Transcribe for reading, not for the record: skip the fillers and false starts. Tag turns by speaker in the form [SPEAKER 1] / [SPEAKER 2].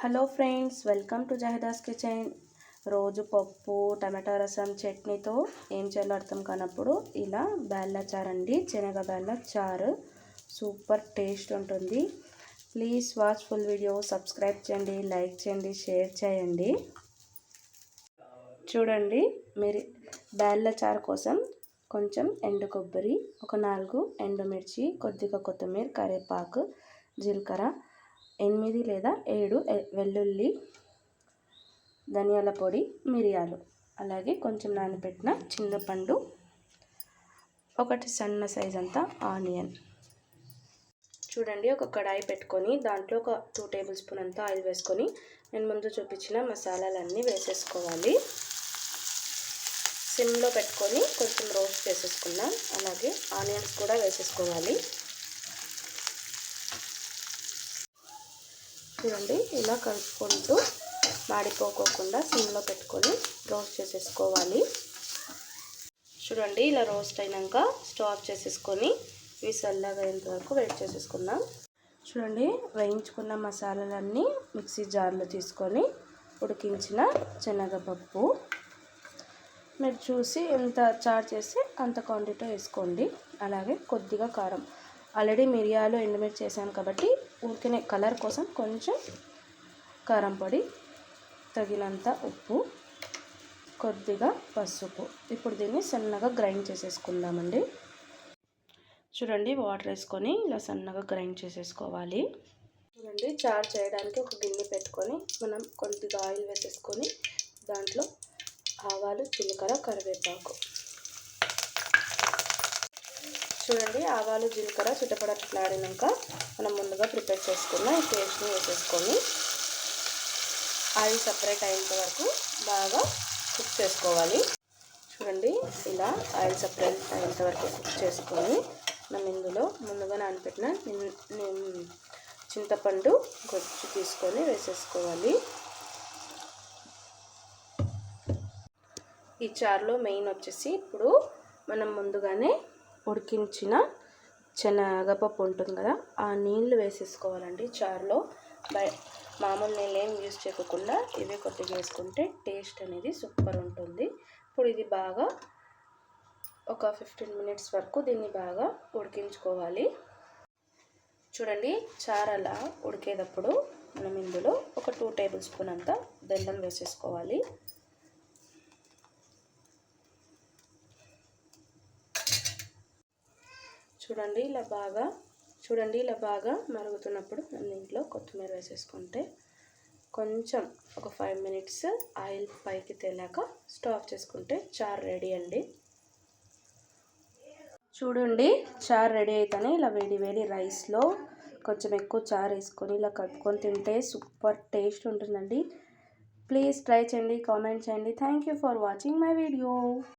[SPEAKER 1] Hello friends, welcome to జహదాస్ kitchen. రోజు పప్పు టమాటా రసం చట్నీతో ఏం చేయాలో అర్థం కానప్పుడు ఇలా బెల్ల చారు అండి, శనగ బెల్ల చారు సూపర్ టేస్ట్ ఉంటుంది. Please watch full video, subscribe చేయండి, లైక్ చేయండి, షేర్ చేయండి. చూడండి, మీరు బెల్ల చారు కోసం కొంచెం ఎండు కొబ్బరి, ఒక 4 ఎండుమిర్చి, కొద్దిగా కొత్తిమీర, కరివేపాకు, జీలకర్ర, 8 లేదా 7 వెల్లుల్లి, ధనియాల పొడి, మిరియాలు, అలాగే కొంచెం నానబెట్టిన చింతపండు, ఒకటి సన్న సైజ్ అంతా ఆనియన్. చూడండి, ఒక కడాయి పెట్టుకొని దాంట్లో ఒక 2 టేబుల్ స్పూన్ అంతా ఆయిల్ వేసుకొని నేను ముందు చూపించిన మసాలాలన్నీ వేసేసుకోవాలి. సిమ్లో పెట్టుకొని కొంచెం రోస్ట్ చేసేసుకున్నాం. అలాగే ఆనియన్స్ కూడా వేసేసుకోవాలి. చూడండి, ఇలా కలుపుకుంటూ మాడిపోకోకుండా సిమ్లో పెట్టుకొని రోస్ట్ చేసేసుకోవాలి. చూడండి, ఇలా రోస్ట్ అయినాక స్టవ్ ఆఫ్ చేసేసుకొని ఇవి చల్లగా అయ్యేంత వరకు వెయిట్ చేసేసుకుందాం. చూడండి, వేయించుకున్న మసాలాలన్నీ మిక్సీ జార్లో తీసుకొని ఉడికించిన శనగపప్పు, మీరు చూసి ఎంత చారు చేసి అంత క్వాంటిటీ వేసుకోండి. అలాగే కొద్దిగా కారం, ఆల్రెడీ మిరియాలు ఎండుమిర్చి చేసాం కాబట్టి ఊరికనే కలర్ కోసం కొంచెం కారం పొడి, తగినంత ఉప్పు, కొద్దిగా పసుపు. ఇప్పుడు దీన్ని సన్నగా గ్రైండ్ చేసేసుకుందామండి. చూడండి, వాటర్ వేసుకొని ఇలా సన్నగా గ్రైండ్ చేసేసుకోవాలి. చూడండి, చారు చేయడానికి ఒక గిన్నె పెట్టుకొని మనం కొద్దిగా ఆయిల్ వేసేసుకొని దాంట్లో ఆవాలు, జీలకర్ర, కరివేపాకు. చూడండి, ఆవాలు జీలకర్ర చిటపటలాడినాక మనం ముందుగా ప్రిపేర్ చేసుకున్న ఈ పేస్ట్ని వేసేసుకొని ఆయిల్ సపరేట్ అయ్యేంత వరకు బాగా కుక్ చేసుకోవాలి. చూడండి, ఇలా ఆయిల్ సపరేట్ అయ్యేంత వరకు కుక్ చేసుకొని మనం ఇందులో ముందుగా నానబెట్టిన చింతపండు గుజ్జు తీసుకొని వేసేసుకోవాలి. ఈ చారులో మెయిన్ వచ్చేసి ఇప్పుడు మనం ముందుగానే ఉడికించిన శనగపప్పు ఉంటుంది కదా, ఆ నీళ్ళు వేసేసుకోవాలండి. చారులో మామూలు నీళ్ళు ఏం యూజ్ చేయకుండా ఇవే కొద్దిగా వేసుకుంటే టేస్ట్ అనేది సూపర్ ఉంటుంది. ఇప్పుడు ఇది బాగా ఒక 15 మినిట్స్ వరకు దీన్ని బాగా ఉడికించుకోవాలి. చూడండి, చారు అలా ఉడికేటప్పుడు మనం ఇందులో ఒక 2 టేబుల్ స్పూన్ అంతా బెల్లం వేసేసుకోవాలి. చూడండి, ఇలా బాగా మరుగుతున్నప్పుడు దీంట్లో కొత్తిమీర వేసేసుకుంటే కొంచెం ఒక 5 మినిట్స్ ఆయిల్ పైకి తేలాక స్టవ్ ఆఫ్ చేసుకుంటే చారు రెడీ అండి. చూడండి, చారు రెడీ అయితేనే ఇలా వేడి రైస్లో కొంచెం ఎక్కువ చారు వేసుకొని ఇలా కలుపుకొని తింటే సూపర్ టేస్ట్ ఉంటుందండి. ప్లీజ్ ట్రై చేయండి, కామెంట్ చేయండి. Thank you for watching my video.